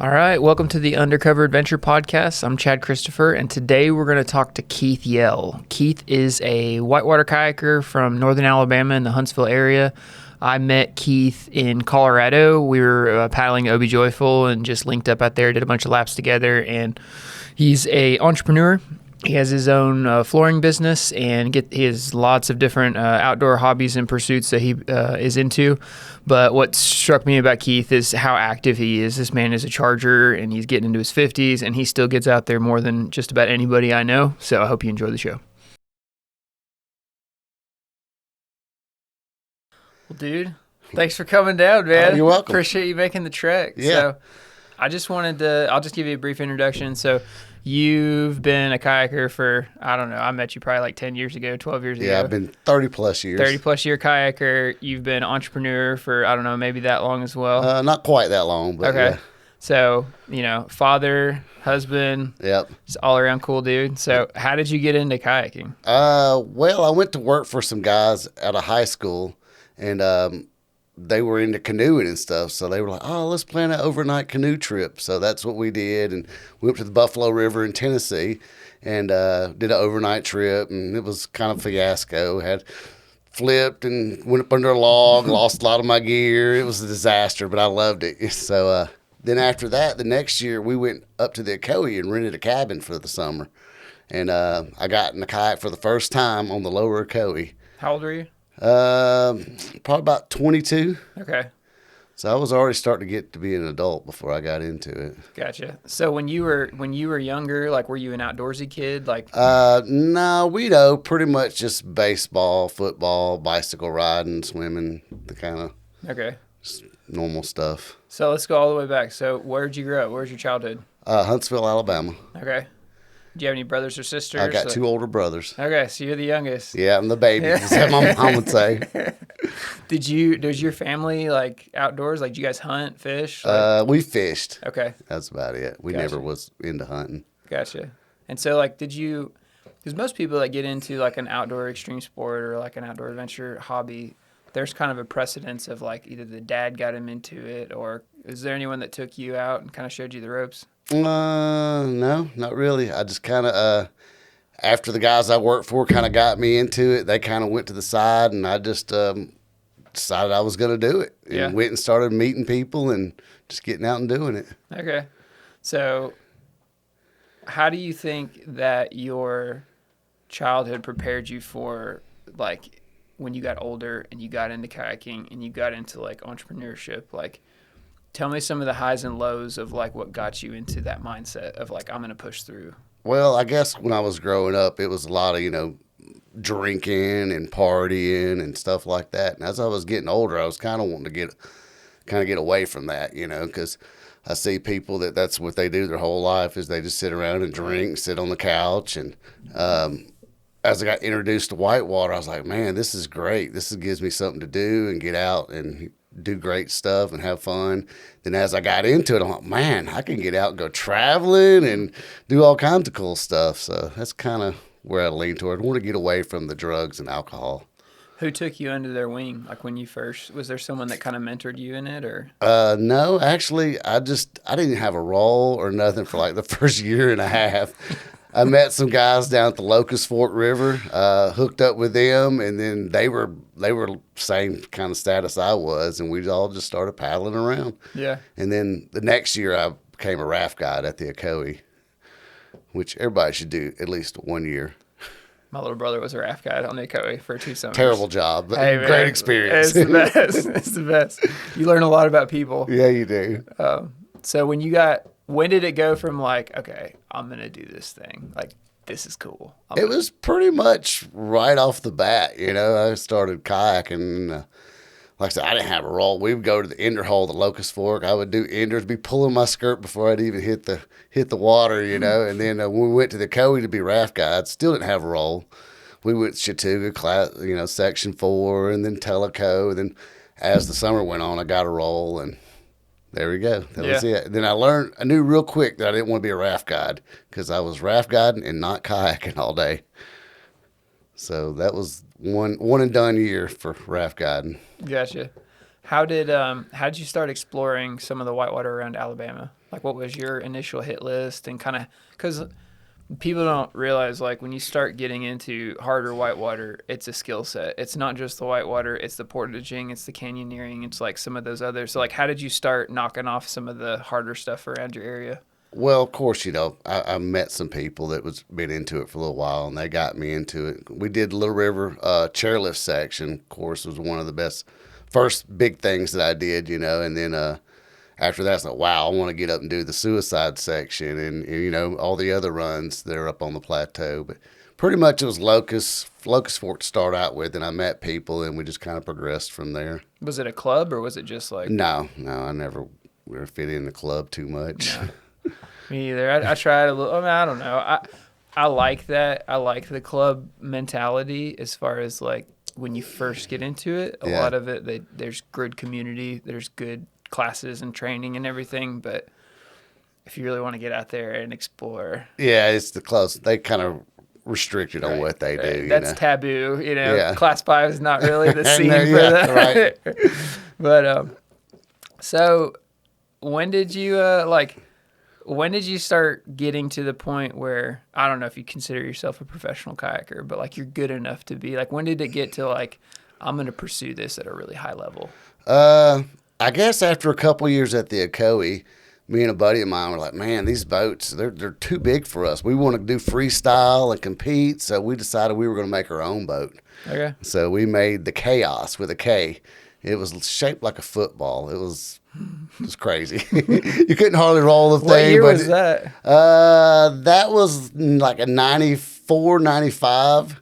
All right, welcome to the Undercover Adventure Podcast. I'm Chad Christopher, and today we're going to talk to Keith Yell. Keith is a whitewater kayaker from northern Alabama in the Huntsville area. I met Keith in Colorado. We were paddling Obi Joyful and just linked up out there, did a bunch of laps together, and he's a entrepreneur. He has his own flooring business and he has lots of different outdoor hobbies and pursuits that he is into. But what struck me about Keith is how active he is. This man is a charger, and he's getting into his 50s, and he still gets out there more than just about anybody I know. So I hope you enjoy the show. Well, dude, thanks for coming down, man. You're welcome. Appreciate you making the trek. Yeah. So I just wanted to, I'll just give you a brief introduction. So you've been a kayaker for, I don't know, I met you probably like 10 years ago, 12 years ago. Yeah, I've been 30 plus years. 30 plus year kayaker. You've been entrepreneur for, I don't know, maybe that long as well. Not quite that long, but okay. yeah. So, you know, father, husband, Yep. just all around cool dude. So how did you get into kayaking? Well, I went to work for some guys out of high school, and they were into canoeing and stuff. So they were like, oh, let's plan an overnight canoe trip. So that's what we did. And we went to the Buffalo River in Tennessee and did an overnight trip. And it was kind of a fiasco. Had flipped and went up under a log, lost a lot of my gear. It was a disaster, but I loved it. So then after that, the next year, we went up to the Ocoee and rented a cabin for the summer. And I got in the kayak for the first time on the lower Ocoee. How old were you? Probably about 22. Okay. So I was already starting to get to be an adult before I got into it. Gotcha. So when you were younger, like, were you an outdoorsy kid? Like, No, pretty much just baseball, football, bicycle riding, swimming, the kind of okay. normal stuff. So let's go all the way back. So where'd you grow up? Where's your childhood? Huntsville, Alabama. Okay. Do you have any brothers or sisters? I got two older brothers. Okay, so you're the youngest. Yeah, I'm the baby. That's what my mom would say. Does your family like outdoors? Like, do you guys hunt, fish? Like, We fished. okay. That's about it. We Gotcha. never was into hunting. Gotcha. And so, like, because most people that get into like an outdoor extreme sport or like an outdoor adventure hobby, there's kind of a precedence of like either the dad got him into it, or is there anyone that took you out and kind of showed you the ropes? No, not really. I just kind of, after the guys I worked for kind of got me into it, they kind of went to the side, and I just decided I was going to do it. And Yeah. went and started meeting people and just getting out and doing it. Okay. So how do you think that your childhood prepared you for, like, when you got older and you got into kayaking and you got into, like, entrepreneurship? Like, tell me some of the highs and lows of, like, what got you into that mindset of, like, I'm going to push through. Well, I guess when I was growing up, it was a lot of, drinking and partying and stuff like that. And as I was getting older, I was kind of wanting to get away from that, because I see people that's what they do their whole life is they just sit around and drink, sit on the couch. And as I got introduced to whitewater, I was like, man, this is great. This gives me something to do and get out and do great stuff and have fun. Then as I got into it, I'm like, man, I can get out and go traveling and do all kinds of cool stuff. So that's kind of where I lean toward. I want to get away from the drugs and alcohol. Who took you under their wing? Like, when you first, was there someone that kind of mentored you in it, or? No, actually, I didn't have a role or nothing for like the first year and a half. I met some guys down at the Locust Fork River, hooked up with them, and then they were same kind of status I was, and we all just started paddling around. Yeah. And then the next year, I became a raft guide at the Ocoee, which everybody should do at least 1 year. My little brother was a raft guide on the Ocoee for 2 summers. Terrible job, but Hey, man, great experience. It's the best. It's the best. You learn a lot about people. Yeah, you do. So when did it go from like, okay, I'm going to do this thing, like, this is cool? It was pretty much right off the bat. I started kayaking. Like I said, I didn't have a role. We would go to the ender hole, the Locust Fork. I would do enders, be pulling my skirt before I'd even hit the water, And then when we went to the Ocoee to be raft guides, still didn't have a role. We went Chattooga class, section 4, and then Tellico. And then as the summer went on, I got a role, and there we go. That was it. Then I knew real quick that I didn't want to be a raft guide because I was raft guiding and not kayaking all day. So that was one and done year for raft guiding. Gotcha. How did you start exploring some of the whitewater around Alabama? Like, what was your initial hit list, and kind of, because people don't realize, like, when you start getting into harder whitewater, it's a skill set. It's not just the whitewater, it's the portaging, it's the canyoneering, it's like some of those others. So, like, how did you start knocking off some of the harder stuff around your area? Well, of course, I met some people that was been into it for a little while, and they got me into it. We did Little River chairlift section. Of course, was one of the first big things that I did, and then after that, it's like, wow, I want to get up and do the suicide section and all the other runs that are up on the plateau. But pretty much it was Locust Fork to start out with, and I met people, and we just kind of progressed from there. Was it a club, or was it just like... No, I never fit in the club too much. No. Me either. I tried a little. I mean, I don't know. I like that. I like the club mentality as far as, like, when you first get into it. A lot of it, there's good community, there's good classes and training and everything, but if you really want to get out there and explore, it's the clubs. They kind of restricted on what they do. That's taboo. Class 5 is not really the scene for that. Right. But so when did you when did you start getting to the point where, I don't know if you consider yourself a professional kayaker, but like you're good enough to be like, when did it get to like, I'm going to pursue this at a really high level? I guess after a couple of years at the Ocoee, me and a buddy of mine were like, man, these boats, they're too big for us. We want to do freestyle and compete. So we decided we were going to make our own boat. Okay. So we made the Chaos with a K. It was shaped like a football. It was crazy. You couldn't hardly roll the thing. What year was that? That was like a 94, 95,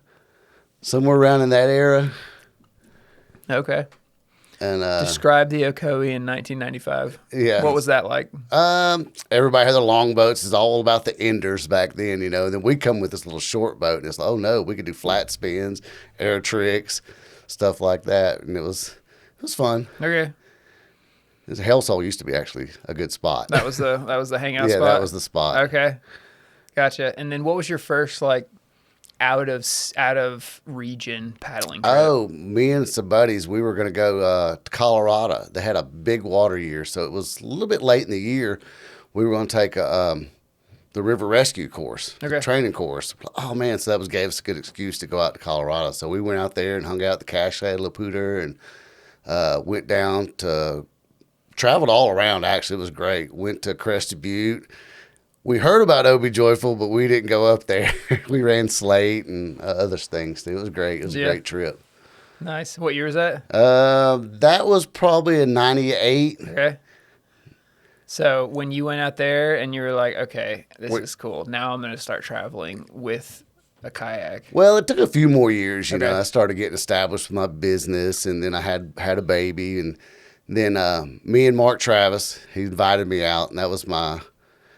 somewhere around in that era. Okay. And describe the Ocoee in 1995. Yeah. What was that like? Everybody had their long boats. It's all about the enders back then, And then we come with this little short boat, and it's like, oh no, we could do flat spins, air tricks, stuff like that, and it was fun. Okay. Hell Soul used to be actually a good spot. That was the hangout spot? Yeah, that was the spot. Okay. Gotcha. And then what was your first, like, out of region paddling trip? Oh, me and some buddies, we were going to go to Colorado. They had a big water year, so it was a little bit late in the year. We were going to take the river rescue course, the training course. Oh, man, so that gave us a good excuse to go out to Colorado. So we went out there and hung out at the Cache Laputa and went down to... Traveled all around, actually. It was great. Went to Crested Butte. We heard about Obie Joyful, but we didn't go up there. We ran Slate and other things. It was great. It was a great trip. Nice. What year was that? That was probably in 98. Okay. So when you went out there and you were like, okay, this is cool. Now I'm going to start traveling with a kayak. Well, it took a few more years. I started getting established with my business, and then I had a baby, and then me and Mark Travis, he invited me out, and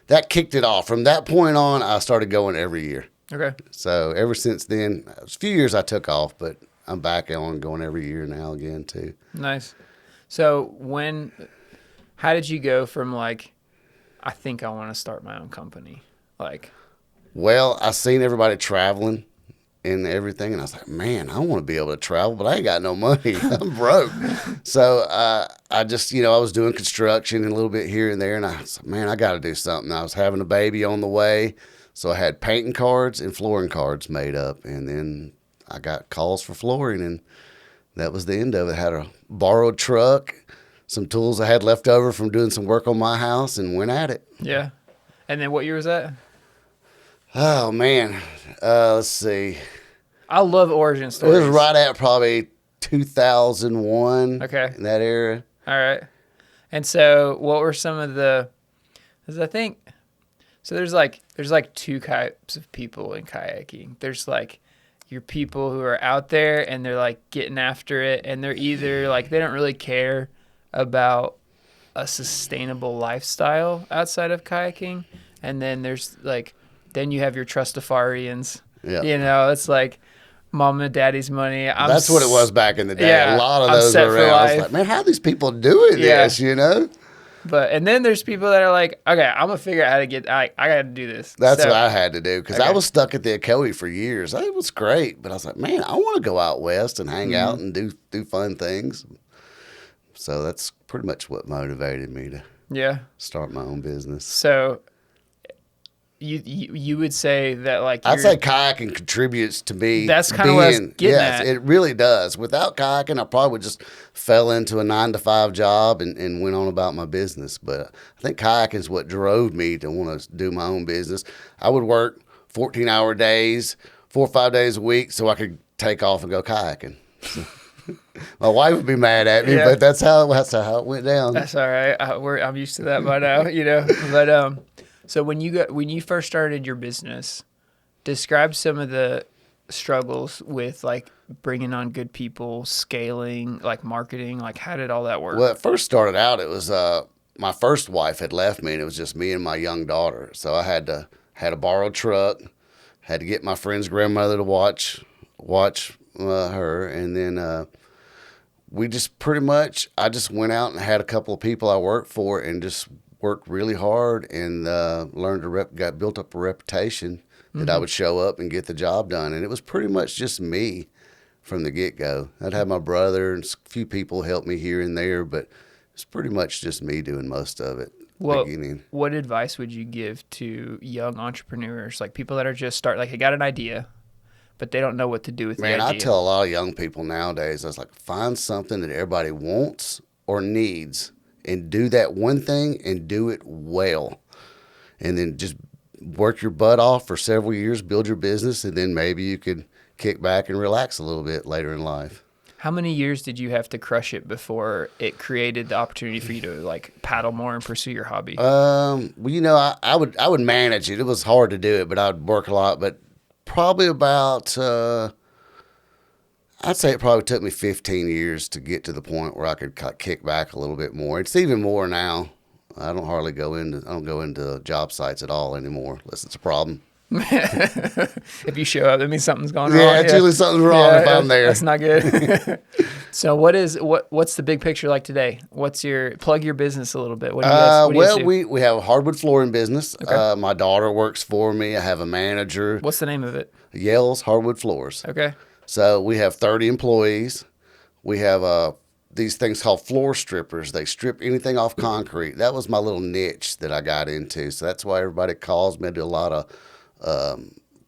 that kicked it off. From that point on, I started going every year. Okay. So ever since then, a few years I took off, but I'm back on going every year now again too. Nice. So how did you go from like, I think I want to start my own company? Like, well, I seen everybody traveling and everything, and I was like, man, I want to be able to travel, but I ain't got no money. I'm broke. So I just, I was doing construction and a little bit here and there, and I was like, man, I got to do something. I was having a baby on the way, so I had painting cards and flooring cards made up, and then I got calls for flooring, and that was the end of it. I had a borrowed truck, some tools I had left over from doing some work on my house, and went at it. Yeah. And then what year was that? Oh, man. Let's see. I love origin stories. It was right at probably 2001. Okay. In that era. All right. And so what were some of because I think, so there's like two types of people in kayaking. There's like your people who are out there and they're like getting after it, and they're either like, they don't really care about a sustainable lifestyle outside of kayaking. And then there's like, then you have your trustafarians. Yeah. It's like mom and daddy's money. That's what it was back in the day. Yeah, a lot of those were around. I was like, man, how are these people doing this, But, and then there's people that are like, okay, I'm going to figure out how to get, I got to do this. That's what I had to do, because I was stuck at the Ocoee for years. It was great, but I was like, man, I want to go out west and hang out and do fun things. So that's pretty much what motivated me to start my own business. So you would say that like I'd say kayaking contributes to me. That's kind of what I was getting at. It really does. Without kayaking, I probably would just fell into a 9-to-5 job and went on about my business. But I think kayaking is what drove me to want to do my own business. I would work 14-hour days, 4 or 5 days a week, so I could take off and go kayaking. So, my wife would be mad at me, but that's how it went down. That's all right. I'm used to that by now, you know. But so when you first started your business, describe some of the struggles with like bringing on good people, scaling, like marketing, like how did all that work? Well, it first started out, it was my first wife had left me, and it was just me and my young daughter. So I had a borrowed truck, had to get my friend's grandmother to watch her, and then we just pretty much, I just went out and had a couple of people I worked for and just worked really hard and got built up a reputation that I would show up and get the job done. And it was pretty much just me from the get-go. I'd have my brother and a few people help me here and there, but it's pretty much just me doing most of it. Well, what advice would you give to young entrepreneurs, like people that are just they got an idea, but they don't know what to do with the idea? Man, I tell a lot of young people nowadays, I was like, find something that everybody wants or needs and do that one thing and do it well. And then just work your butt off for several years, build your business, and then maybe you could kick back and relax a little bit later in life. How many years did you have to crush it before it created the opportunity for you to like paddle more and pursue your hobby? Well, you know, I would manage it. It was hard to do it, but I'd work a lot. But probably about, I'd say it probably took me 15 years to get to the point where I could kick back a little bit more. It's even more now. I don't go into job sites at all anymore unless it's a problem. If you show up, that means something's gone wrong. Yeah, it's usually something's wrong if I'm there. That's not good. So what's the big picture like today? Plug your business a little bit. What do you guys do? We have a hardwood flooring business. Okay. My daughter works for me. I have a manager. What's the name of it? Yale's Hardwood Floors. Okay. So we have 30 employees. We have these things called floor strippers. They strip anything off concrete. That was my little niche that I got into. So that's why everybody calls me. I do a lot of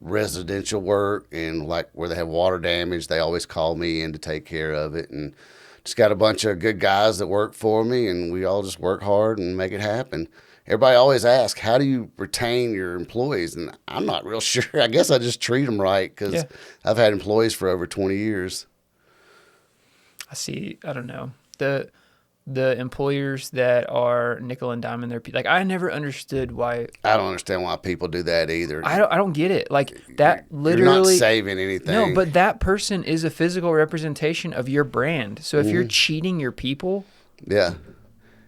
residential work, and like where they have water damage, they always call me in to take care of it. And just got a bunch of good guys that work for me, and we all just work hard and make it happen. Everybody always asks, how do you retain your employees? And I'm not real sure. I guess I just treat them right because I've had employees for over 20 years. I don't know. The employers that are nickel and dime their like, I never understood why. I don't understand why people do that either. I don't get it. Like that literally. You're not saving anything. No, but that person is a physical representation of your brand. So if you're cheating your people,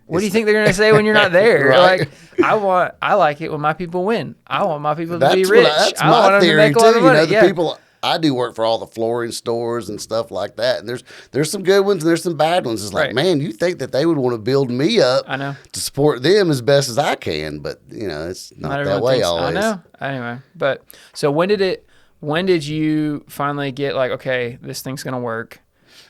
what do you think they're gonna say when you're not there? Right. Like I like it when my people win. I want my people to be rich. That's I want my them to theory make a lot too. of money. You know, the people. I do work for all the flooring stores and stuff like that. And there's some good ones and there's some bad ones. It's like, man, you think that they would want to build me up to support them as best as I can. But, you know, it's not that way always. I know. Anyway, but so when did you finally get like, okay, this thing's going to work.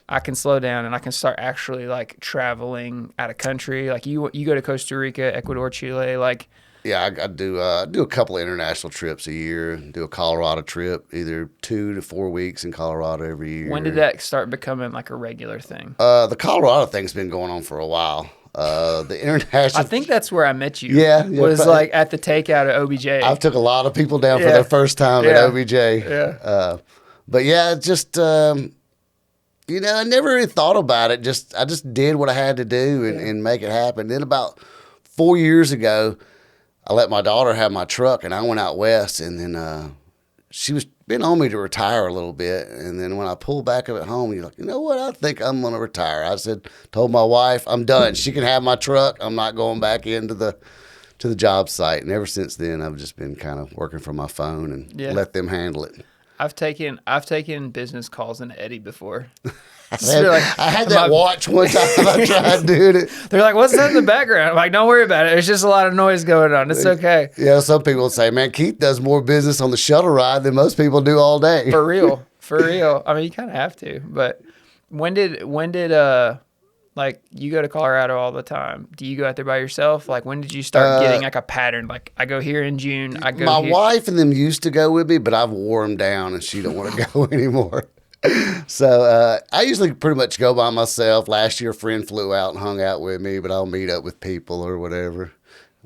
I can slow down and I can start actually like traveling out of country. Like you go to Costa Rica, Ecuador, Chile, like. Yeah, I do a couple of international trips a year. Do a Colorado trip, either 2 to 4 weeks in Colorado every year. When did that start becoming like a regular thing? The Colorado thing's been going on for a while. The international. I think that's where I met you. Yeah, was like at the takeout at OBJ. I've took a lot of people down for their first time at OBJ. Yeah. But yeah, just you know, I never really thought about it. I just did what I had to do and make it happen. Then about 4 years ago, I let my daughter have my truck, and I went out west, and then she was been on me to retire a little bit. And then when I pulled back up at home, you're like, you know what? I think I'm going to retire. I told my wife, I'm done. She can have my truck. I'm not going back into the job site. And ever since then, I've just been kind of working from my phone and let them handle it. I've taken business calls in Eddie before. I had that watch one time. I tried doing it. They're like, what's that in the background? I'm like, don't worry about it. There's just a lot of noise going on. It's okay. Yeah, some people say, man, Keith does more business on the shuttle ride than most people do all day. For real. I mean, you kind of have to. But when did Like, you go to Colorado all the time. Do you go out there by yourself? Like, when did you start getting like a pattern? Like, I go here in June. I go My here. wife and them used to go with me, but I've wore them down, and she don't want to go anymore. So I usually pretty much go by myself. Last year, a friend flew out and hung out with me, but I'll meet up with people or whatever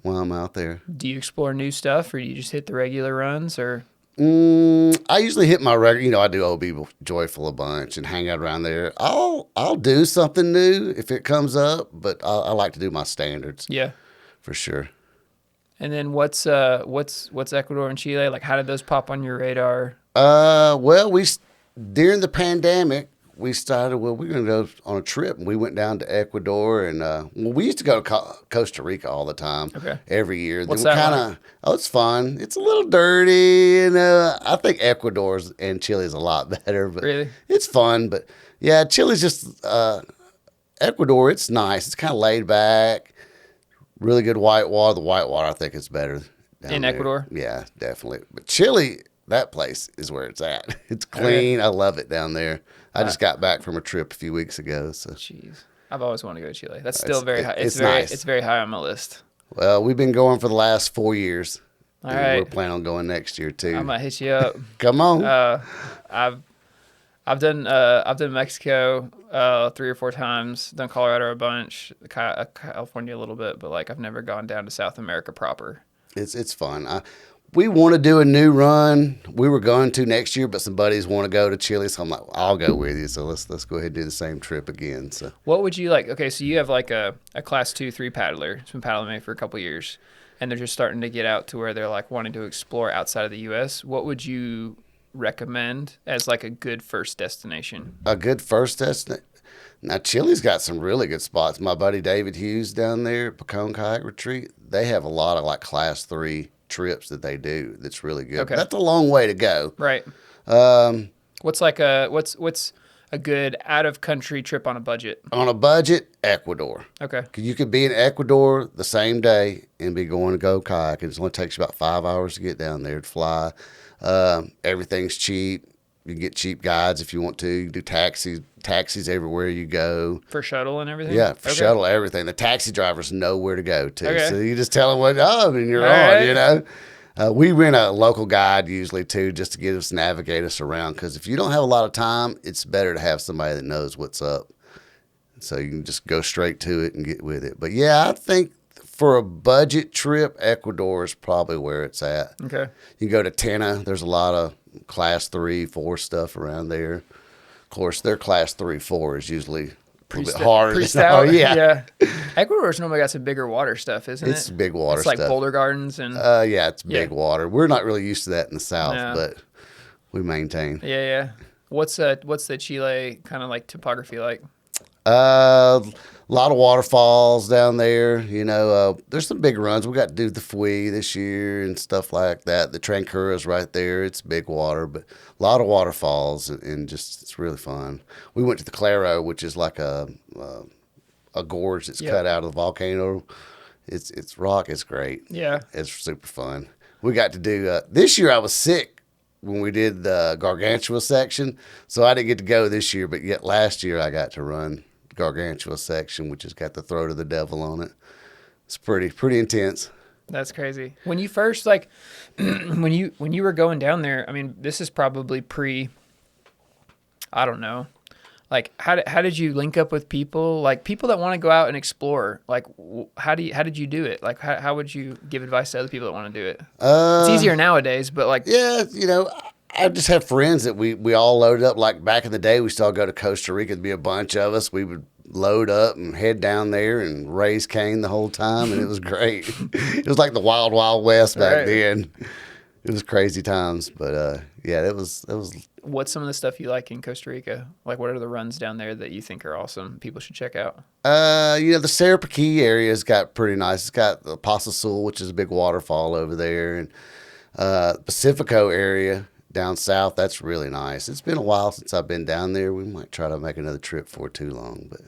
while I'm out there. Do you explore new stuff, or do you just hit the regular runs, or? I usually hit my regular. I do OB Joyful a bunch and hang out around there. I'll do something new if it comes up, but I like to do my standards. Yeah, for sure. And then what's Ecuador and Chile? Like, how did those pop on your radar? Well, during the pandemic, we started, we're going to go on a trip, and we went down to Ecuador, and we used to go to Costa Rica all the time, every year. What's then that like? Oh, it's fun. It's a little dirty, and I think Ecuador and Chile is a lot better, but Really? it's fun. But yeah, Chile's just Ecuador. It's nice. It's kind of laid back. Really good whitewater. The whitewater, I think, is better down In there. Ecuador? Yeah, definitely. But Chile, that place is where it's at. It's clean. I love it down there. I just got back from a trip a few weeks ago. So, jeez, I've always wanted to go to Chile. That's still very high. It's nice. It's very high on my list. Well, we've been going for the last 4 years. All right. We're planning on going next year too. I might hit you up. Come on. I've done Mexico 3 or 4 times. Done Colorado a bunch. California a little bit, but like I've never gone down to South America proper. It's fun. We want to do a new run. We were going to next year, but some buddies want to go to Chile, so I'm like, I'll go with you. So let's go ahead and do the same trip again. So what would you like? Okay, so you have like a class 2-3 paddler. It's been paddling me for a couple of years, and they're just starting to get out to where they're like wanting to explore outside of the U.S. What would you recommend as like a good first destination? A good first destination. Now Chile's got some really good spots. My buddy David Hughes down there at Pecan Kayak Retreat, they have a lot of like class 3 trips that they do. That's really good. Okay. That's a long way to go. Right. What's a good out of country trip on a budget? On a budget, Ecuador. Okay. You could be in Ecuador the same day and be going to go kayak. It only takes you about 5 hours to get down there to fly. Everything's cheap. You can get cheap guides if you want to. You can do taxis everywhere you go. For shuttle and everything? Yeah, for shuttle, everything. The taxi drivers know where to go to. Okay. So you just tell them and you're All on, right. We rent a local guide usually too, just to get us, navigate us around. Because if you don't have a lot of time, it's better to have somebody that knows what's up. So you can just go straight to it and get with it. But yeah, I think for a budget trip, Ecuador is probably where it's at. Okay. You can go to Tena. There's a lot of class 3, 4 stuff around there. Of course, their class 3, 4 is usually a little bit harder. Oh, yeah. Ecuador's normally got some bigger water stuff, isn't it? It's big water stuff. It's stuff. like boulder gardens and. Yeah, it's big water. We're not really used to that in the South, but we maintain. Yeah. What's the Chile kind of like topography like? A lot of waterfalls down there. There's some big runs. We got to do the Fui this year and stuff like that. The Trancura's right there. It's big water, but a lot of waterfalls and just it's really fun. We went to the Claro, which is like a gorge that's cut out of the volcano. It's rock. It's great. Yeah, it's super fun. We got to do this year. I was sick when we did the Gargantua section, so I didn't get to go this year. But yet last year I got to run Gargantua section, which has got the throat of the devil on it. It's pretty intense. That's crazy. When you first when you were going down there, I mean, this is probably I don't know. Like how did you link up with people? Like people that want to go out and explore. Like how did you do it? Like how would you give advice to other people that want to do it? It's easier nowadays, but like I just have friends that we all loaded up. Like back in the day, we used to all go to Costa Rica. There'd be a bunch of us. We would load up and head down there and raise cane the whole time, and it was great. It was like the wild, wild west back then. It was crazy times, but it was. What's some of the stuff you like in Costa Rica? Like, what are the runs down there that you think are awesome? People should check out. The Sarapiquí area's got pretty nice. It's got the Paso Sul, which is a big waterfall over there, and Pacifico area down south. That's really nice. It's been a while since I've been down there. We might try to make another trip before too long, but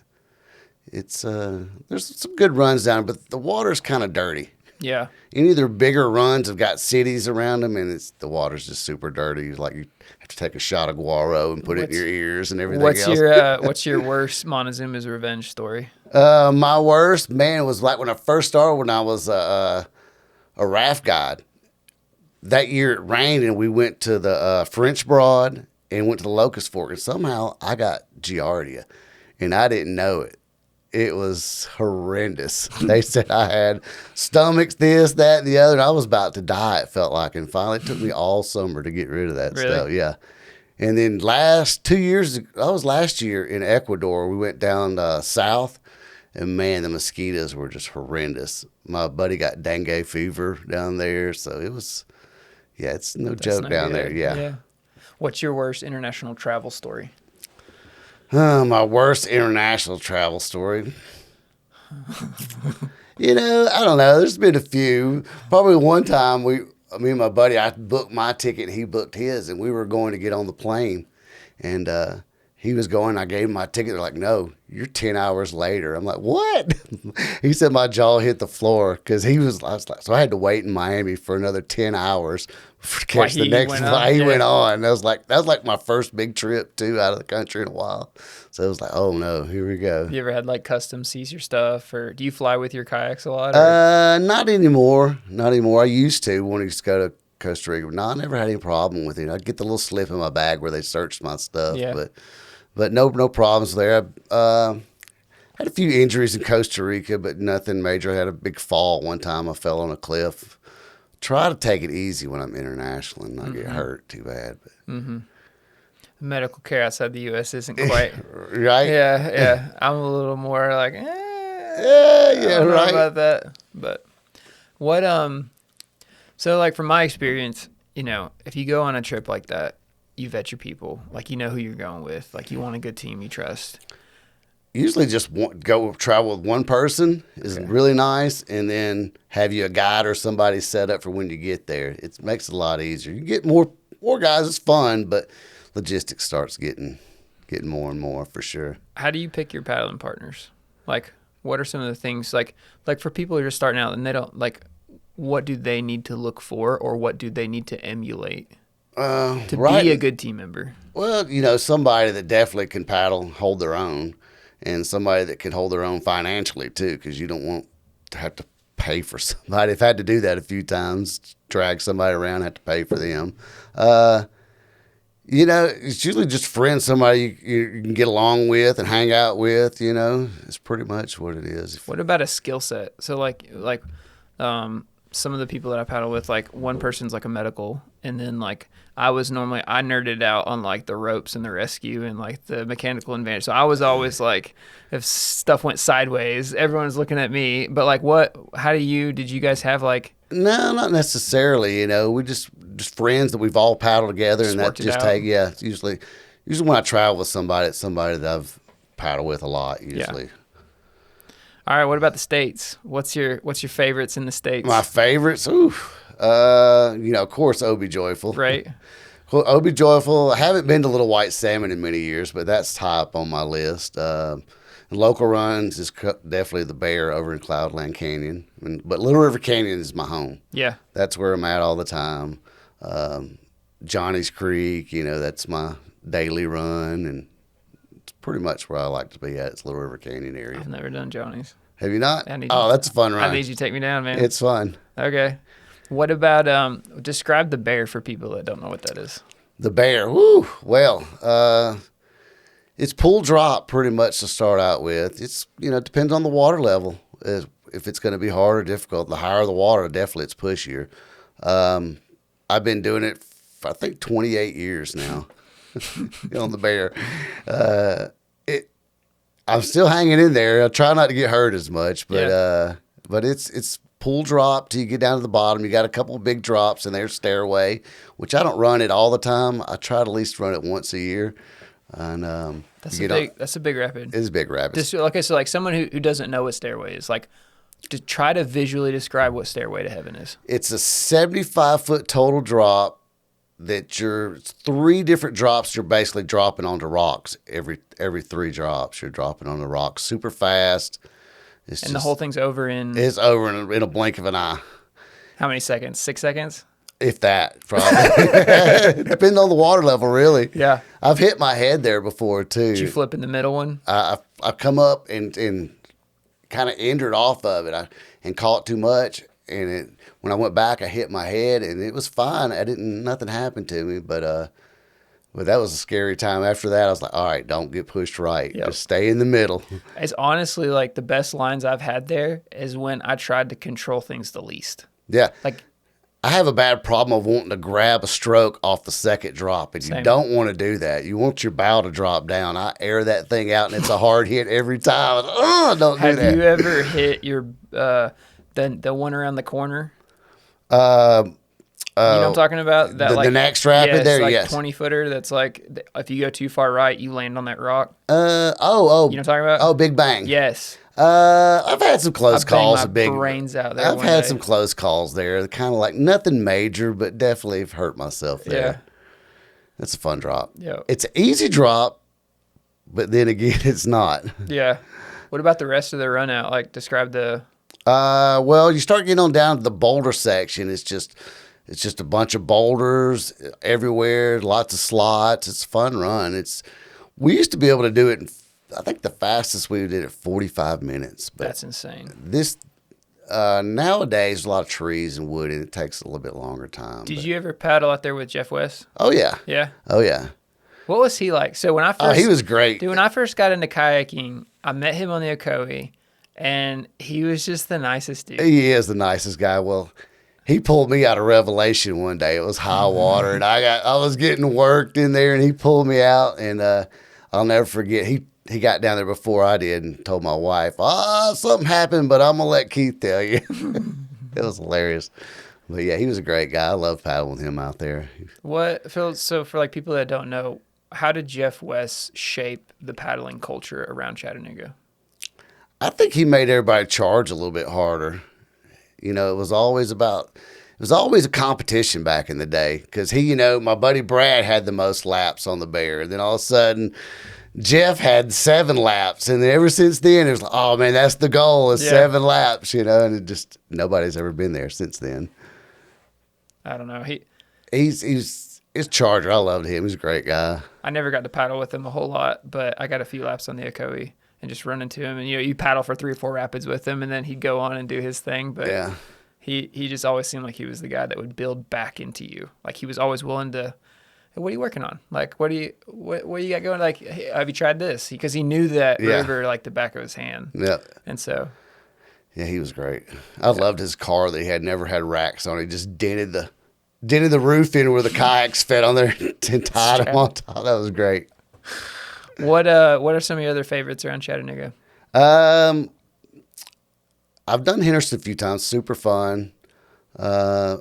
it's there's some good runs down, but the water's kind of dirty. Yeah. Any of their bigger runs have got cities around them, and the water's just super dirty. Like you have to take a shot of guaro and put it in your ears and everything else. What's your worst Montezuma's revenge story? My worst, man, was like when I first started, when I was a raft guide. That year it rained, and we went to the French Broad and went to the Locust Fork, and somehow I got Giardia, and I didn't know it. It was horrendous. They said I had stomachs, this, that, and the other, and I was about to die, it felt like, and finally it took me all summer to get rid of that stuff. Yeah. And then last year in Ecuador, we went down south, and man, the mosquitoes were just horrendous. My buddy got dengue fever down there, so it was, it's no joke down there. Yeah. What's your worst international travel story? My worst international travel story. I don't know. There's been a few. Probably one time me and my buddy, I booked my ticket, he booked his, and we were going to get on the plane. And he was going, I gave him my ticket. They're like, no, you're 10 hours later. I'm like, what? He said my jaw hit the floor because I was like, so I had to wait in Miami for another 10 hours to catch the next flight. He went on. That was like my first big trip too out of the country in a while. So it was like, oh no, here we go. You ever had like customs seize your stuff, or do you fly with your kayaks a lot? Not anymore. Not anymore. I used to when I used to go to Costa Rica. No, I never had any problem with it. I'd get the little slip in my bag where they searched my stuff. Yeah. But no problems there. I had a few injuries in Costa Rica, but nothing major. I had a big fall one time. I fell on a cliff. Try to take it easy when I'm international and not get hurt too bad. But. Medical care outside the U.S. isn't quite right. Yeah. I'm a little more like, right. I don't know about that. But what so like from my experience, if you go on a trip like that, you vet your people, like you know who you're going with, like you want a good team you trust. Usually just go travel with one person is really nice, and then have you a guide or somebody set up for when you get there. It makes it a lot easier. You get more guys, it's fun, but logistics starts getting more and more for sure. How do you pick your paddling partners? Like, what are some of the things like for people who are just starting out and they don't what do they need to look for, or what do they need to emulate to be a good team member? Well, somebody that definitely can paddle, hold their own, and somebody that can hold their own financially too, because you don't want to have to pay for somebody. I've had to do that a few times, drag somebody around, have to pay for them. It's usually just friends, somebody you can get along with and hang out with, It's pretty much what it is. What about a skill set? So some of the people that I paddle with, like one person's like a medical, and then like I nerded out on like the ropes and the rescue and like the mechanical advantage. So I was always like, if stuff went sideways, everyone's looking at me. But like did you guys have like? No, not necessarily. We just friends that we've all paddled together, and that just it's usually when I travel with somebody, it's somebody that I've paddled with a lot usually. Yeah. All right, what about the States? What's your favorites in the States? My favorites? Of course, Ocoee Joyful. Right. Well, Ocoee Joyful, I haven't been to Little White Salmon in many years, but that's high up on my list. Local runs is definitely the Bear over in Cloudland Canyon. But Little River Canyon is my home. Yeah. That's where I'm at all the time. Johnny's Creek, that's my daily run, and pretty much where I like to be at. It's Little River Canyon area. I've never done Johnny's. Have you not? That's a fun run. I need you to take me down, man. It's fun. Okay. What about describe the Bear for people that don't know what that is? The Bear. Woo. Well, it's pull drop pretty much to start out with. It's it depends on the water level. If it's going to be hard or difficult. The higher the water, definitely it's pushier. I've been doing it for, I think, 28 years now. On the Bear. I'm still hanging in there. I try not to get hurt as much, but it's pull drop till you get down to the bottom. You got a couple of big drops and there's stairway, which I don't run it all the time. I try to at least run it once a year. And that's a big rapid. It's a big rapid. So like someone who doesn't know what stairway is, like to try to visually describe what Stairway to Heaven is. It's a 75-foot total drop. That you're 3 different drops, you're basically dropping onto rocks. Every 3 drops, you're dropping on the rocks super fast. And the whole thing's over in It's over in a blink of an eye. how many seconds? 6 seconds? If that, probably. Depending on the water level, really. Yeah. I've hit my head there before, too. Did you flip in the middle one? I come up and kind of entered off of it and caught too much. And when I went back, I hit my head, and it was fine. Nothing happened to me, but that was a scary time. After that, I was like, all right, don't get pushed right. Yep. Just stay in the middle. It's honestly like the best lines I've had there is when I tried to control things the least. Yeah. Like, I have a bad problem of wanting to grab a stroke off the second drop, and you don't want to do that. You want your bow to drop down. I air that thing out, and it's a hard hit every time. Don't do that. have you ever hit your the one around the corner? You know what I'm talking about? That the next rapid there, like yes. 20-footer that's like, if you go too far right, you land on that rock. You know what I'm talking about? Oh, Big Bang. Yes. I've had some close calls. Brains out there. I've had some close calls there. Kind of like nothing major, but definitely have hurt myself there. Yeah. That's a fun drop. Yeah. It's an easy drop, but then again, it's not. Yeah. What about the rest of the run out? Like, describe the... Well, you start getting on down to the boulder section. It's just a bunch of boulders everywhere, lots of slots. It's a fun run. We used to be able to do it I think the fastest we did it 45 minutes. But that's insane. This nowadays, a lot of trees and wood, and it takes a little bit longer time. Did you ever paddle out there with Jeff West? Oh yeah. Yeah. Oh yeah. What was he like? So when I first, he was great. Dude, when I first got into kayaking, I met him on the Ocoee, and he was just the nicest dude. He is the nicest guy. Well, he pulled me out of Revelation one day. It was high water, and I was getting worked in there, and he pulled me out, and I'll never forget. He got down there before I did and told my wife, something happened, but I'm going to let Keith tell you. It was hilarious. But yeah, he was a great guy. I love paddling with him out there. So for like people that don't know, how did Jeff West shape the paddling culture around Chattanooga? I think he made everybody charge a little bit harder. You know, it was always a competition back in the day because my buddy Brad had the most laps on the Bear. And then all of a sudden, Jeff had 7 laps. And then ever since then, it was like, oh, man, that's the goal is 7 laps, and nobody's ever been there since then. I don't know. He's Charger. I loved him. He's a great guy. I never got to paddle with him a whole lot, but I got a few laps on the Ocoee and just run into him. And, you paddle for 3 or 4 rapids with him, and then he'd go on and do his thing. But yeah. He just always seemed like he was the guy that would build back into you. Like, he was always willing to, hey, what are you working on? Like, what do you got going? Like, hey, have you tried this? Because he knew that river like the back of his hand. Yeah. And so. Yeah, he was great. I loved his car that he had never had racks on. He just dented the roof in where the kayaks fit on there and tied them on top. That was great. What are some of your other favorites around Chattanooga? I've done Henderson a few times. Super fun. I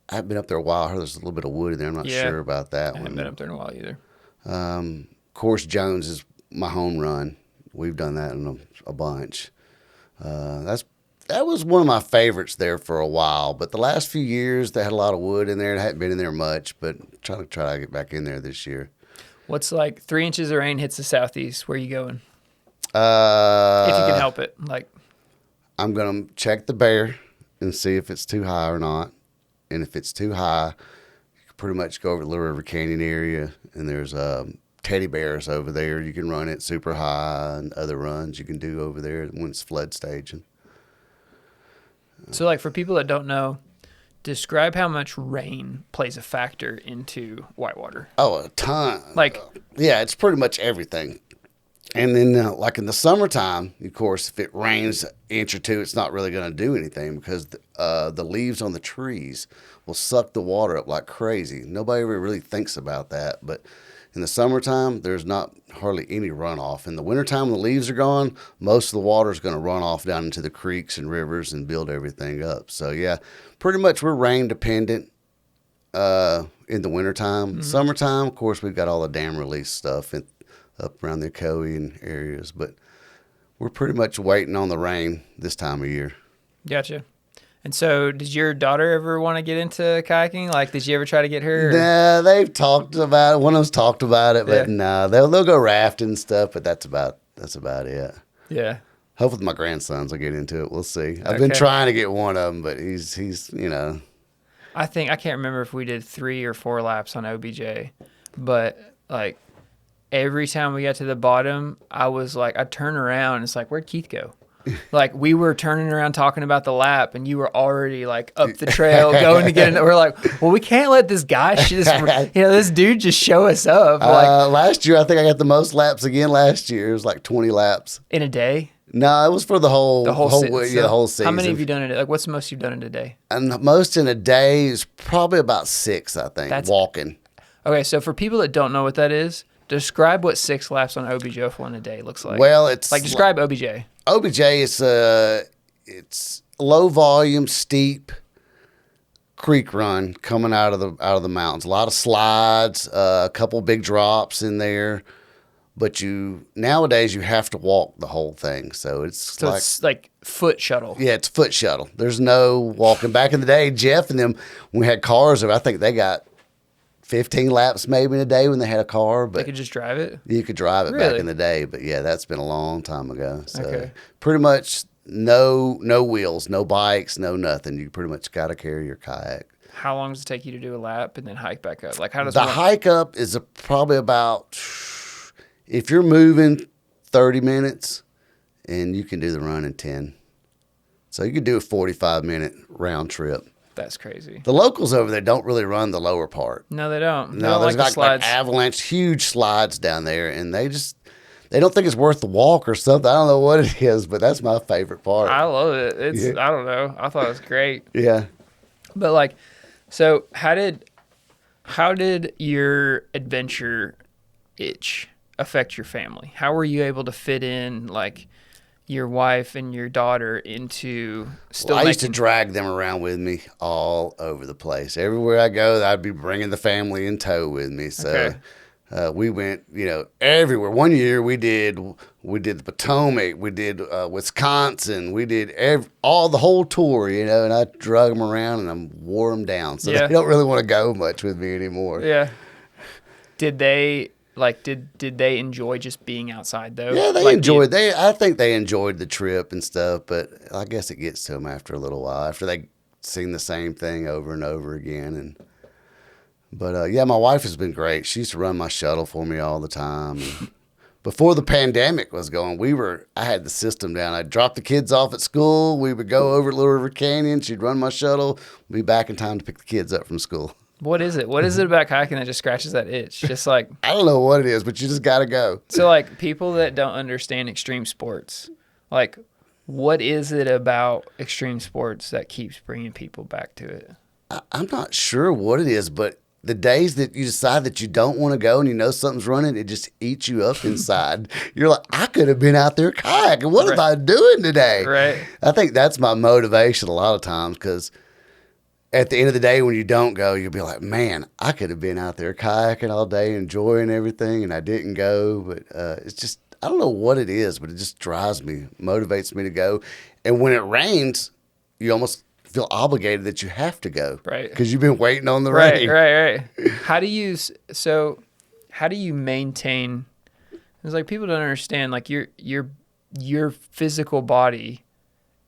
haven't been up there a while. I heard there's a little bit of wood in there. I'm not sure about that one. I haven't been up there in a while either. Of course, Jones is my home run. We've done that in a bunch. That was one of my favorites there for a while. But the last few years, they had a lot of wood in there. I hadn't been in there much, but try to get back in there this year. What's like 3 inches of rain hits the southeast? Where are you going? If you can help it, I'm gonna check the Bear and see if it's too high or not. And if it's too high, you can pretty much go over to the Little River Canyon area, and there's teddy bears over there. You can run it super high, and other runs you can do over there when it's flood staging. So, for people that don't know, describe how much rain plays a factor into whitewater. Oh, a ton. Yeah, it's pretty much everything. And then, in the summertime, of course, if it rains an inch or two, it's not really going to do anything because the leaves on the trees will suck the water up like crazy. Nobody ever really thinks about that. But in the summertime, there's not hardly any runoff. In the wintertime, when the leaves are gone, most of the water is going to run off down into the creeks and rivers and build everything up. So, yeah, pretty much we're rain dependent in the wintertime. Mm-hmm. Summertime, of course, we've got all the dam release stuff up around the Ocoee and areas, but we're pretty much waiting on the rain this time of year. Gotcha. And so did your daughter ever want to get into kayaking? Did you ever try to get her? Nah, they've talked about it. One of them's talked about it, but no, they'll go rafting and stuff, but that's about it. Yeah. Hopefully my grandsons will get into it. We'll see. I've been trying to get one of them, but he's I can't remember if we did 3 or 4 laps on OBJ, but like every time we got to the bottom, I'd turn around and it's like, where'd Keith go? Like we were turning around talking about the lap and you were already like up the trail going to get it. We're like, well, we can't let this guy, this dude just show us up. Last year, I think I got the most laps again last year. It was like 20 laps. In a day? No, it was for the whole season. How many have you done in a day? Like what's the most you've done in a day? And the most in a day is probably about 6, I think, walking. Okay, so for people that don't know what that is, describe what 6 laps on OBJ in a day looks like. Well, it's like describe OBJ. OBJ is it's low volume, steep creek run coming out of the mountains. A lot of slides, a couple big drops in there, but nowadays you have to walk the whole thing. So it's like foot shuttle. Yeah, it's foot shuttle. There's no walking. Back in the day, Jeff and them, when we had cars, I think they got 15 laps maybe in a day when they had a car, but they could just drive it. You could drive it back in the day, but yeah, that's been a long time ago. So pretty much no wheels, no bikes, no nothing. You pretty much got to carry your kayak. How long does it take you to do a lap and then hike back up? Like how does the hike up is probably about, if you're moving, 30 minutes, and you can do the run in 10. So you could do a 45-minute round trip. That's crazy. The locals over there don't really run the lower part. No, they don't. No, there's like avalanche, huge slides down there, and they don't think it's worth the walk or something. I don't know what it is, but that's my favorite part. I love it. I don't know. I thought it was great. Yeah. But like, so how did your adventure itch affect your family? How were you able to fit in like your wife and your daughter into I used to drag them around with me all over the place. Everywhere I go, I'd be bringing the family in tow with me. So we went, everywhere. One year we did the Potomac, we did Wisconsin, we did the whole tour, and I drug them around and I wore them down. So they don't really want to go much with me anymore. Yeah. Did they enjoy just being outside though? Yeah, they enjoyed. I think they enjoyed the trip and stuff, but I guess it gets to them after a little while, after they seen the same thing over and over again. But my wife has been great. She used to run my shuttle for me all the time. And before the pandemic was going, I had the system down. I'd drop the kids off at school. We would go over to Little River Canyon. She'd run my shuttle. We'd be back in time to pick the kids up from school. What is it? What is it about kayaking that just scratches that itch? Just like I don't know what it is, but you just got to go. So like people that don't understand extreme sports, like what is it about extreme sports that keeps bringing people back to it? I'm not sure what it is, but the days that you decide that you don't want to go and something's running, it just eats you up inside. You're like, I could have been out there kayaking. What am I doing today? Right. I think that's my motivation a lot of times, because at the end of the day, when you don't go, you'll be like, man, I could have been out there kayaking all day, enjoying everything, and I didn't go. But it's just, I don't know what it is, but it just drives me, motivates me to go. And when it rains, you almost feel obligated that you have to go. Right. Because you've been waiting on the rain. Right. How do you maintain, it's like people don't understand, like your physical body,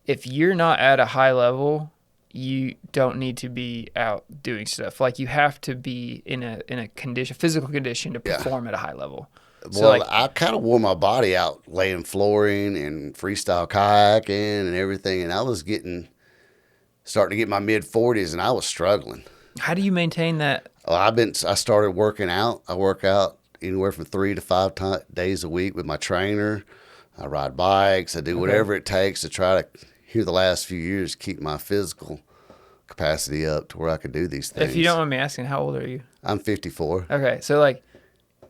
if you're not at a high level, you don't need to be out doing stuff. Like you have to be in a physical condition to perform at a high level. So well, I kind of wore my body out laying flooring and freestyle kayaking and everything, and I was starting to get my mid-40s, and I was struggling. How do you maintain that? Well, I started working out. I work out anywhere from 3 to 5 days a week with my trainer. I ride bikes. I do whatever it takes to try to, here the last few years, keep my physical capacity up to where I can do these things. If you don't mind me asking, how old are you? I'm 54. Okay, so like,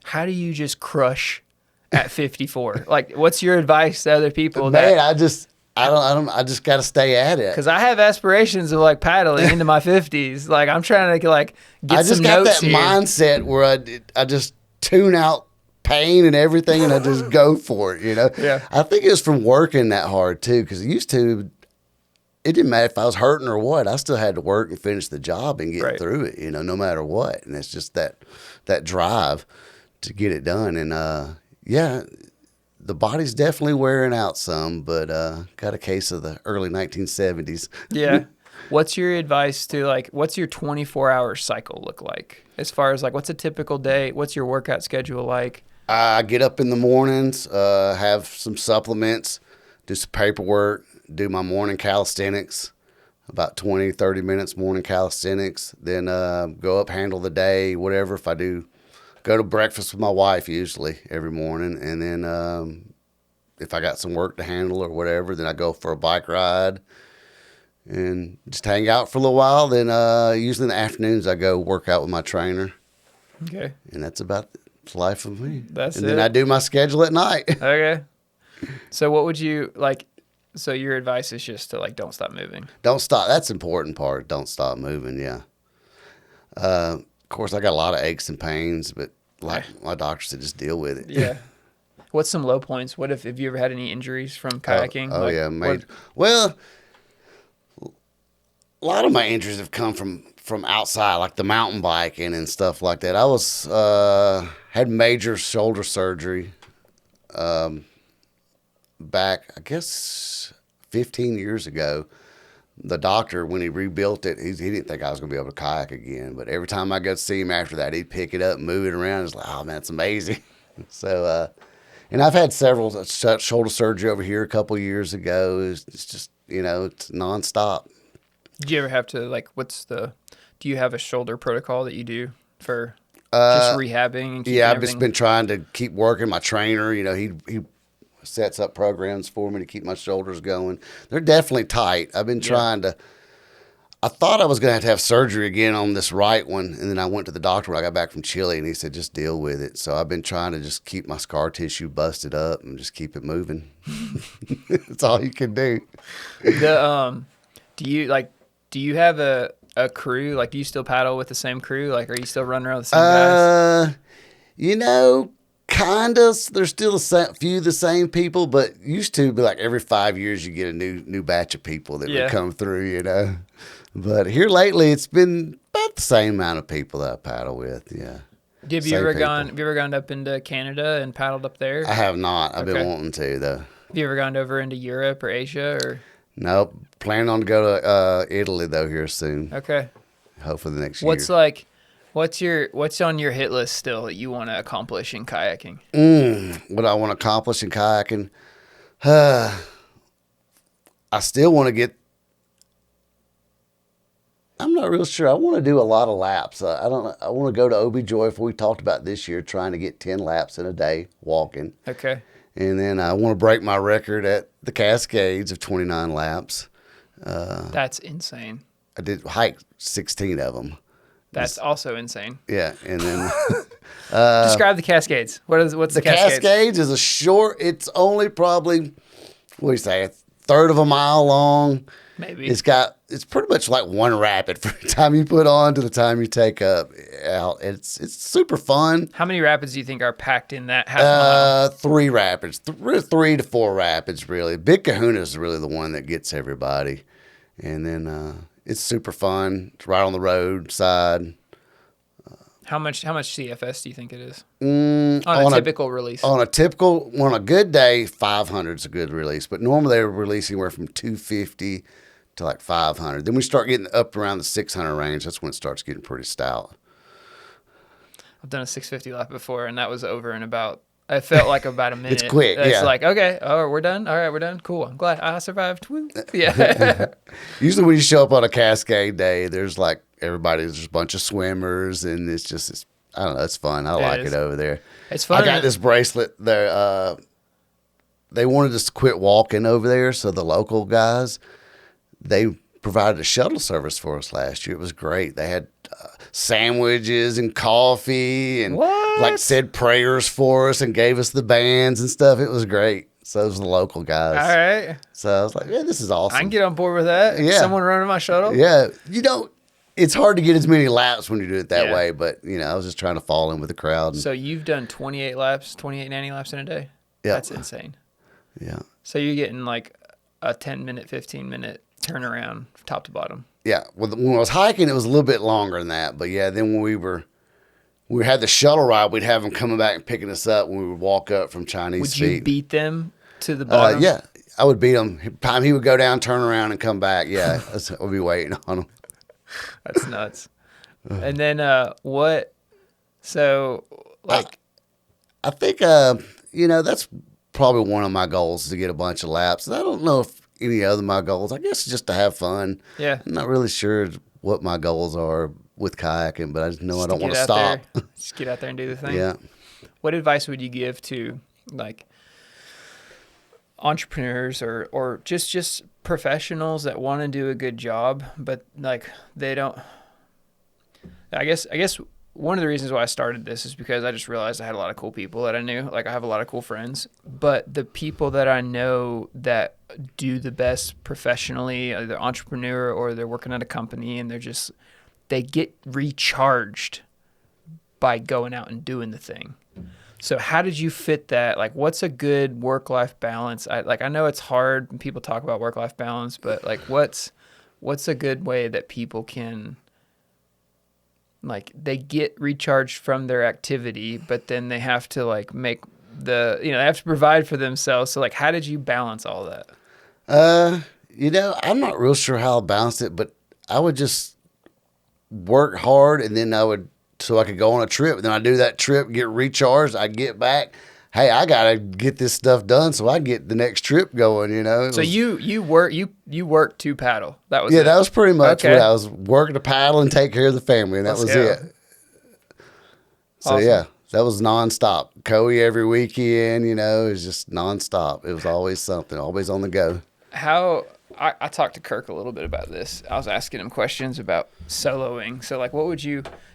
how do you just crush at 54? Like, what's your advice to other people? Man, I just got to stay at it. Because I have aspirations of like paddling into my 50s. Like I'm trying to like get some notes here. I just got that mindset where I just tune out pain and everything, and I just go for it. Yeah. I think it was from working that hard too, because it didn't matter if I was hurting or what. I still had to work and finish the job and get through it. No matter what. And it's just that drive to get it done. And the body's definitely wearing out some, but got a case of the early 1970s. Yeah. What's your advice to like, what's your 24-hour cycle look like? As far as like, what's a typical day? What's your workout schedule like? I get up in the mornings, have some supplements, do some paperwork, do my morning calisthenics, about 20, 30 minutes morning calisthenics, then go up, handle the day, whatever. If I do, go to breakfast with my wife usually every morning, and then if I got some work to handle or whatever, then I go for a bike ride and just hang out for a little while. Then usually in the afternoons I go work out with my trainer. Okay. And that's about the life of me. That's and it. then I do my schedule at night. Okay. So what would you like? So your advice is just to like, don't stop moving. Don't stop. That's the important part. Don't stop moving. Yeah. Of course, I got a lot of aches and pains, but like my doctor said, just deal with it. Yeah. What's some low points? What if have you ever had any injuries from kayaking? Oh like, yeah, well, a lot of my injuries have come from outside, like the mountain biking and stuff like that. I was had major shoulder surgery back, I guess, 15 years ago. The doctor, when he rebuilt it, he didn't think I was going to be able to kayak again. But every time I go to see him after that, he'd pick it up, move it around. It's like, oh man, it's amazing. So, and I've had several shoulder surgery over here a couple years ago. It's just, it's nonstop. Did you ever have to like? Do you have a shoulder protocol that you do for just rehabbing? And yeah, I've just been trying to keep working. My trainer, he sets up programs for me to keep my shoulders going. They're definitely tight. I've been trying to. I thought I was going to have surgery again on this right one, and then I went to the doctor when I got back from Chile, and he said, just deal with it. So I've been trying to just keep my scar tissue busted up and just keep it moving. That's all you can do. Do you have a crew? Like, do you still paddle with the same crew? Like, are you still running around with the same guys? Kind of. There's still a few of the same people, but used to be like every 5 years you get a new batch of people that would come through, But here lately, it's been about the same amount of people that I paddle with. Yeah. Have you ever gone up into Canada and paddled up there? I have not. I've been wanting to though. Have you ever gone over into Europe or Asia or? Nope. Planning on to go to Italy though here soon. Okay. Hopefully the next year. What's on your hit list still that you want to accomplish in kayaking? What I want to accomplish in kayaking, I still want to get. I'm not real sure. I want to do a lot of laps. I don't know. I want to go to Ocoee. We talked about this year, trying to get 10 laps in a day walking. Okay. And then I want to break my record at the Cascades of 29 laps. That's insane. I did hike 16 of them. That's also insane. Yeah, and then describe the Cascades. What's the Cascades? The Cascades is a short. It's only probably a third of a mile long. Maybe it's pretty much like one rapid from the time you put on to the time you take up out. It's super fun. How many rapids do you think are packed in that half mile? 3 rapids, 3 to 4 rapids really. Big Kahuna is really the one that gets everybody, and then it's super fun. It's right on the roadside. How much CFS do you think it is on a typical release? On a good day, 500 is a good release. But normally they're releasing anywhere from 250 to like 500. Then we start getting up around the 600 range. That's when it starts getting pretty stout. I've done a 650 lap before, and that was over in about. It felt like about a minute. It's quick. It's like, okay, we're done. All right, we're done. Cool. I'm glad I survived. Woo. Yeah. Usually when you show up on a Cascade day, there's like there's a bunch of swimmers, and it's I don't know, it's fun. I like it over there. It's fun. I got this bracelet there. They wanted us to quit walking over there, so the local guys, they provided a shuttle service for us last year. It was great. They had sandwiches and coffee and said prayers for us and gave us the bands and stuff. It was great. So those were the local guys. All right. So I was like, yeah, this is awesome. I can get on board with that. Yeah. Someone running my shuttle. Yeah. It's hard to get as many laps when you do it that way, but I was just trying to fall in with the crowd. So you've done 28 90 laps in a day? Yeah. That's insane. Yeah. So you're getting like a 10-minute, 15-minute turnaround top to bottom. Yeah. When I was hiking, it was a little bit longer than that. But yeah, then when we we had the shuttle ride, we'd have them coming back and picking us up when we would walk up from Chinese Would Feet. you beat them to the bottom? Yeah, I would beat him. Time he would go down, turn around, and come back. Yeah, I'd be waiting on him. That's nuts. And then what? So like, I think that's probably one of my goals, to get a bunch of laps. I don't know if any other my goals. I guess just to have fun. Yeah. I'm not really sure what my goals are with kayaking, but I just know I don't want to stop. Just get out there and do the thing. Yeah. What advice would you give to like entrepreneurs or just professionals that want to do a good job, but like they don't? I guess one of the reasons why I started this is because I just realized I had a lot of cool people that I knew. Like, I have a lot of cool friends, but the people that I know that do the best professionally, either entrepreneur or they're working at a company, and they get recharged by going out and doing the thing. So how did you fit that? Like, what's a good work-life balance? I know it's hard when people talk about work-life balance, but like, what's a good way that people can, like, they get recharged from their activity, but then they have to like make they have to provide for themselves. So like, how did you balance all that? I'm not real sure how I balanced it, but I would just work hard, and then so I could go on a trip. And then I do that trip, get recharged. I get back. Hey, I gotta get this stuff done so I get the next trip going. So you work to paddle. That was that was pretty much what I was working to paddle and take care of the family, and that was it. So awesome. yeah, that was nonstop. Ocoee every weekend. It was just nonstop. It was always something, always on the go. I talked to Kirk a little bit about this. I was asking him questions about soloing. So like,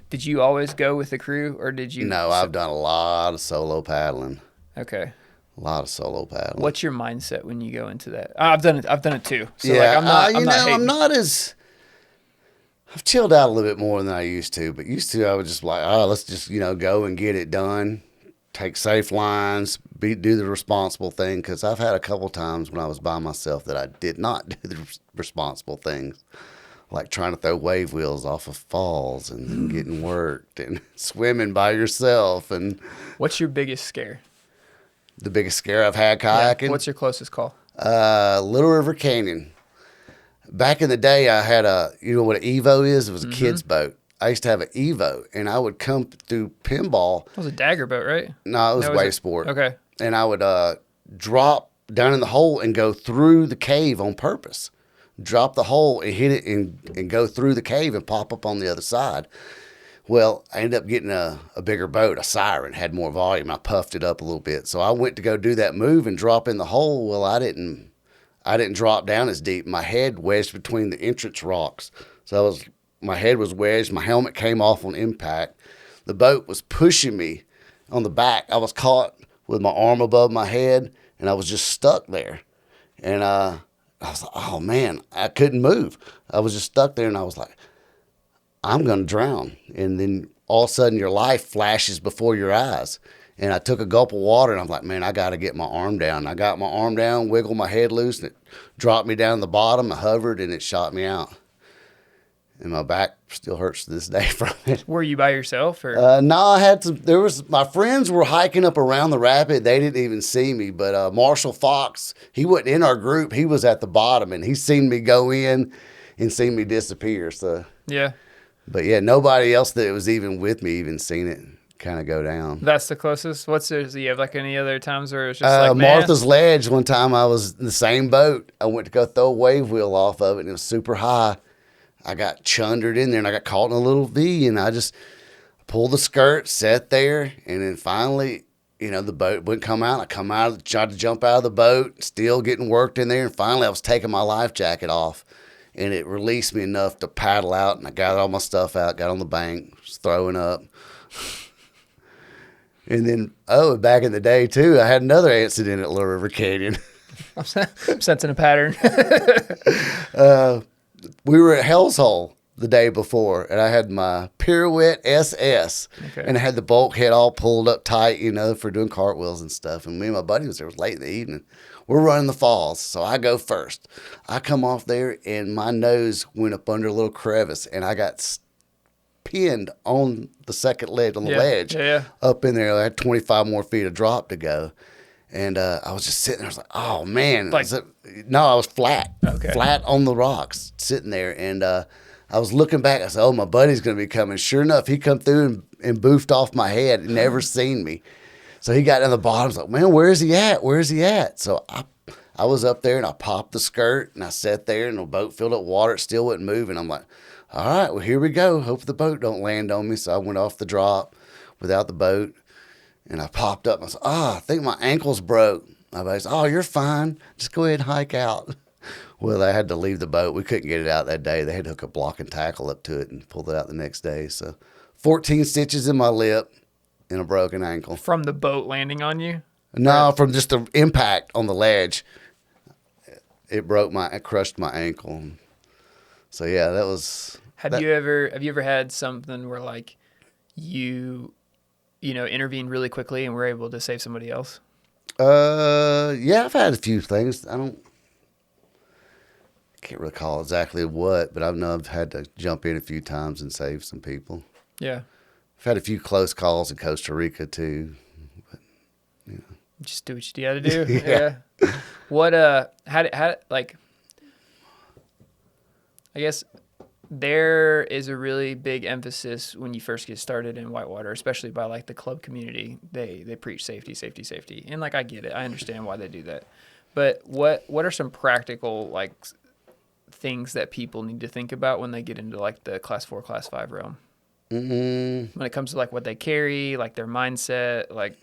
did you always go with the crew, or did you? No, I've done a lot of solo paddling. Okay. A lot of solo paddling. What's your mindset when you go into that? I've done it too. So yeah, like, I'm not as. I've chilled out a little bit more than I used to, but I was just like, let's just go and get it done. Take safe lines, do the responsible thing, because I've had a couple times when I was by myself that I did not do the responsible things, like trying to throw wave wheels off of falls and then getting worked and swimming by yourself. And what's your biggest scare? The biggest scare I've had kayaking? Yeah. What's your closest call? Little River Canyon. Back in the day, I had what an Evo is? It was a kid's boat. I used to have an Evo, and I would come through Pinball. It was a dagger boat, right? No, it was wave sport. Okay. And I would drop down in the hole and go through the cave on purpose. Drop the hole and hit it and go through the cave and pop up on the other side. Well, I ended up getting a bigger boat, a Siren, had more volume. I puffed it up a little bit. So I went to go do that move and drop in the hole. Well, I didn't drop down as deep. My head wedged between the entrance rocks. So my head was wedged. My helmet came off on impact. The boat was pushing me on the back. I was caught with my arm above my head, and I was just stuck there. And I was like, oh, man, I couldn't move. I was just stuck there, and I was like, I'm going to drown. And then all of a sudden your life flashes before your eyes. And I took a gulp of water, and I'm like, man, I got to get my arm down. I got my arm down, wiggled my head loose, and it dropped me down the bottom. I hovered, and it shot me out. And my back still hurts to this day from it. Were you by yourself? Or? No, I had my friends were hiking up around the rapid. They didn't even see me. But Marshall Fox, he wasn't in our group. He was at the bottom, and he seen me go in and seen me disappear. So yeah. But yeah, nobody else that was even with me even seen it kind of go down. That's the closest. Do you have like any other times where it's just like, Martha's Ledge, one time I was in the same boat. I went to go throw a wave wheel off of it, and it was super high. I got chundered in there, and I got caught in a little V, and I just pulled the skirt, sat there, and then finally, the boat wouldn't come out. I tried to jump out of the boat, still getting worked in there, and finally I was taking my life jacket off, and it released me enough to paddle out, and I got all my stuff out, got on the bank, was throwing up. And then, back in the day, too, I had another accident at Little River Canyon. I'm sensing a pattern. We were at Hell's Hole the day before, and I had my Pirouette SS, and I had the bulkhead all pulled up tight, for doing cartwheels and stuff. And me and my buddy was there. It was late in the evening. We're running the falls, so I go first. I come off there, and my nose went up under a little crevice, and I got pinned on the second ledge, on the ledge, Yeah. up in there. I had 25 more feet of drop to go. And I was just sitting there. I was like, oh, man. No, I was flat. Okay. Flat on the rocks, sitting there. And I was looking back. I said, oh, my buddy's going to be coming. Sure enough, he come through and boofed off my head and never seen me. So he got down the bottom. I was like, man, where's he at? Where's he at? So I was up there, and I popped the skirt, and I sat there, and the boat filled up water. It still wasn't moving. I'm like, all right, well, here we go. Hope the boat don't land on me. So I went off the drop without the boat. And I popped up and I said, I think my ankle's broke. My buddy said, oh, you're fine. Just go ahead and hike out. Well, I had to leave the boat. We couldn't get it out that day. They had to hook a block and tackle up to it and pull it out the next day. So 14 stitches in my lip and a broken ankle. From the boat landing on you? No, from just the impact on the ledge. It crushed my ankle. So, yeah, that was... Have you ever had something where, like, you intervened really quickly and were able to save somebody else? Yeah, I've had a few things. I can't recall exactly what, but I know I've had to jump in a few times and save some people. Yeah. I've had a few close calls in Costa Rica too. But, just do what you got to do. Yeah. What, I guess there is a really big emphasis when you first get started in whitewater, especially by like the club community. They preach safety, safety, safety. And like, I get it. I understand why they do that. But what are some practical like things that people need to think about when they get into like the class 4, class 5 realm? When it comes to like what they carry, like their mindset, like.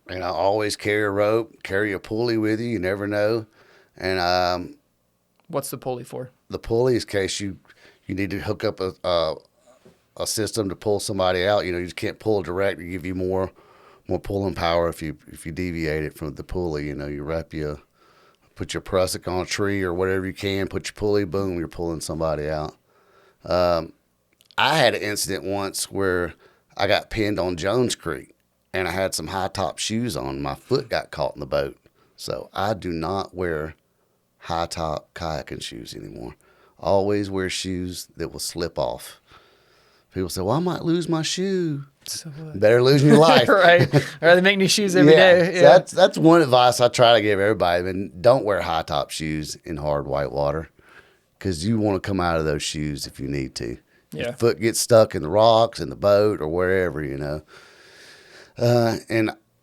And I always carry a rope, carry a pulley with you. You never know. And what's the pulley for? The pulley is in case you need to hook up a system to pull somebody out. You just can't pull direct. It give you more pulling power if you deviate it from the pulley. You put your prusik on a tree or whatever you can, put your pulley, boom, you're pulling somebody out. I had an incident once where I got pinned on Jones Creek, and I had some high top shoes on. My foot got caught in the boat. So I do not wear high top kayaking shoes anymore. Always wear shoes that will slip off. People say, well, I might lose my shoe. So better losing your life. Right. Or they make new shoes every day. Yeah. So that's one advice I try to give everybody. And don't wear high top shoes in hard whitewater, because you want to come out of those shoes if you need to. Yeah. Your foot gets stuck in the rocks, in the boat, or wherever, And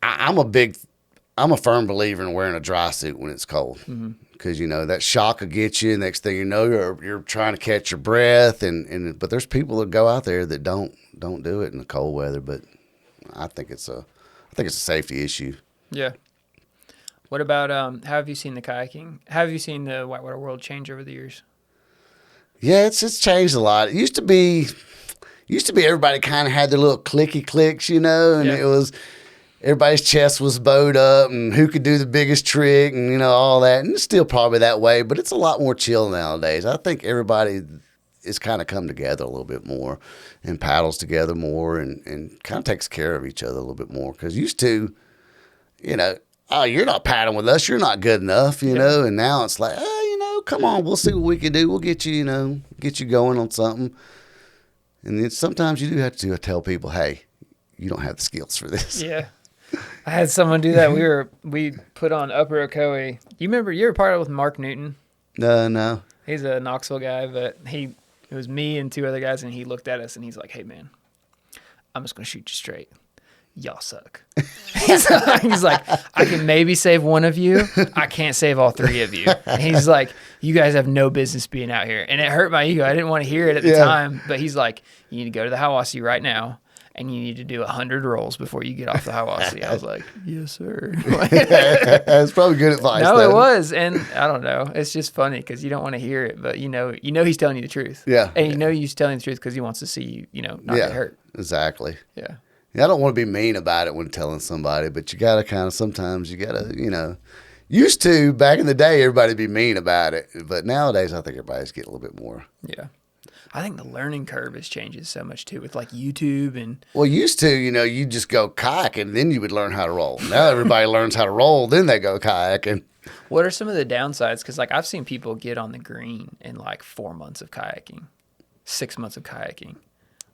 I'm a firm believer in wearing a dry suit when it's cold. Mm-hmm. Because, that shock will get you. Next thing you know, you're trying to catch your breath. But there's people that go out there that don't do it in the cold weather. But I think it's a safety issue. Yeah. What about, how have you seen the kayaking? How have you seen the whitewater world change over the years? Yeah, it's changed a lot. It used to be everybody kind of had their little clicky clicks, and it was, everybody's chest was bowed up and who could do the biggest trick and, all that. And it's still probably that way, but it's a lot more chill nowadays. I think everybody is kind of come together a little bit more and paddles together more and kind of takes care of each other a little bit more. Because used to, oh, you're not paddling with us. You're not good enough, know. And now it's like, oh, come on, we'll see what we can do. We'll get you, get you going on something. And then sometimes you do have to tell people, hey, you don't have the skills for this. Yeah. I had someone do that. We put on Upper Ocoee. You remember you were part of it with Mark Newton? No. He's a Knoxville guy, but it was me and 2 other guys, and he looked at us and he's like, "Hey man, I'm just gonna shoot you straight. Y'all suck." He's like, "I can maybe save one of you. I can't save all 3 of you." And he's like, "You guys have no business being out here." And it hurt my ego. I didn't want to hear it at the time, but he's like, "You need to go to the Hiwassee right now. And you need to do 100 rolls before you get off the Hiwassee." I was like, "Yes, sir." That's probably good advice. No, it was. And I don't know. It's just funny because you don't want to hear it, but you know he's telling you the truth. Yeah. And he's telling you the truth because he wants to see you, not get hurt. Exactly. Yeah. I don't want to be mean about it when telling somebody, but you got to kind of, sometimes you got to, used to, back in the day, everybody be mean about it. But nowadays, I think everybody's getting a little bit more. Yeah. I think the learning curve has changed so much too with like YouTube and. Well, used to, you just go kayaking and then you would learn how to roll. Now everybody learns how to roll, then they go kayaking. What are some of the downsides? Because like I've seen people get on the green in like 4 months of kayaking, 6 months of kayaking.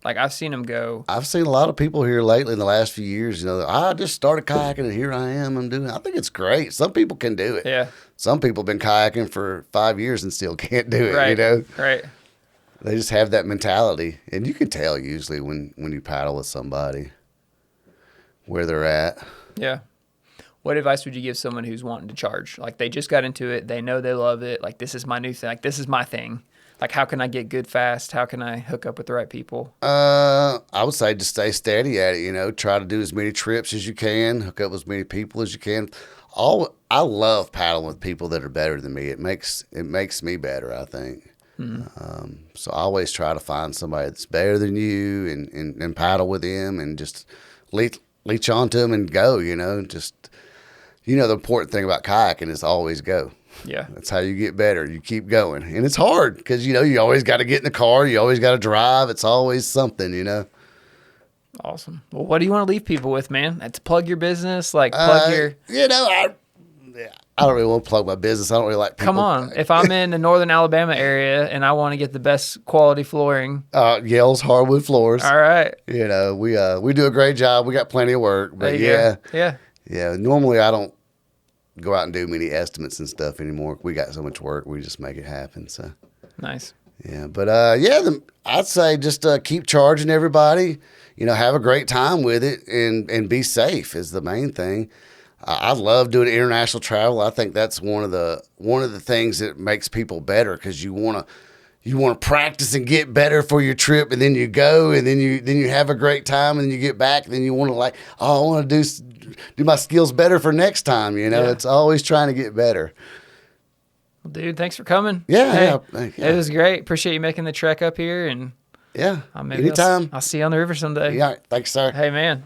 Like I've seen them go. I've seen a lot of people here lately in the last few years. You know, I just started kayaking and here I am. I'm doing. I think it's great. Some people can do it. Yeah. Some people have been kayaking for 5 years and still can't do it. Right. You know. Right. They just have that mentality, and you can tell usually when you paddle with somebody where they're at. Yeah. What advice would you give someone who's wanting to charge? Like they just got into it, they know they love it. Like this is my new thing. Like this is my thing. Like how can I get good fast? How can I hook up with the right people? I would say just stay steady at it. You know, try to do as many trips as you can, hook up with as many people as you can. I love paddling with people that are better than me. It makes me better, I think. So I always try to find somebody that's better than you and paddle with them and just leech onto them and go. You know, just. You know, the important thing about kayaking is always go. Yeah. That's how you get better. You keep going. And it's hard because, you know, you always got to get in the car. You always got to drive. It's always something, you know. Awesome. Well, what do you want to leave people with, man? To plug your business, like plug your... You know, I don't really want to plug my business. I don't really like people. Come on. If I'm in the northern Alabama area and I want to get the best quality flooring... Yale's Hardwood Floors. All right. You know, we do a great job. We got plenty of work. But yeah, normally I don't go out and do many estimates and stuff anymore. We got so much work, we just make it happen. So nice. Yeah, but I'd say just keep charging everybody. You know, have a great time with it and be safe is the main thing. I love doing international travel. I think that's one of the things that makes people better because you want to practice and get better for your trip, and then you go, and then you have a great time, and then you get back, and then you want to I want to do my skills better for next time. You know, It's always trying to get better. Well, dude, thanks for coming. Yeah. It was great. Appreciate you making the trek up here, and anytime. I'll see you on the river someday. Yeah, thanks, sir. Hey, man.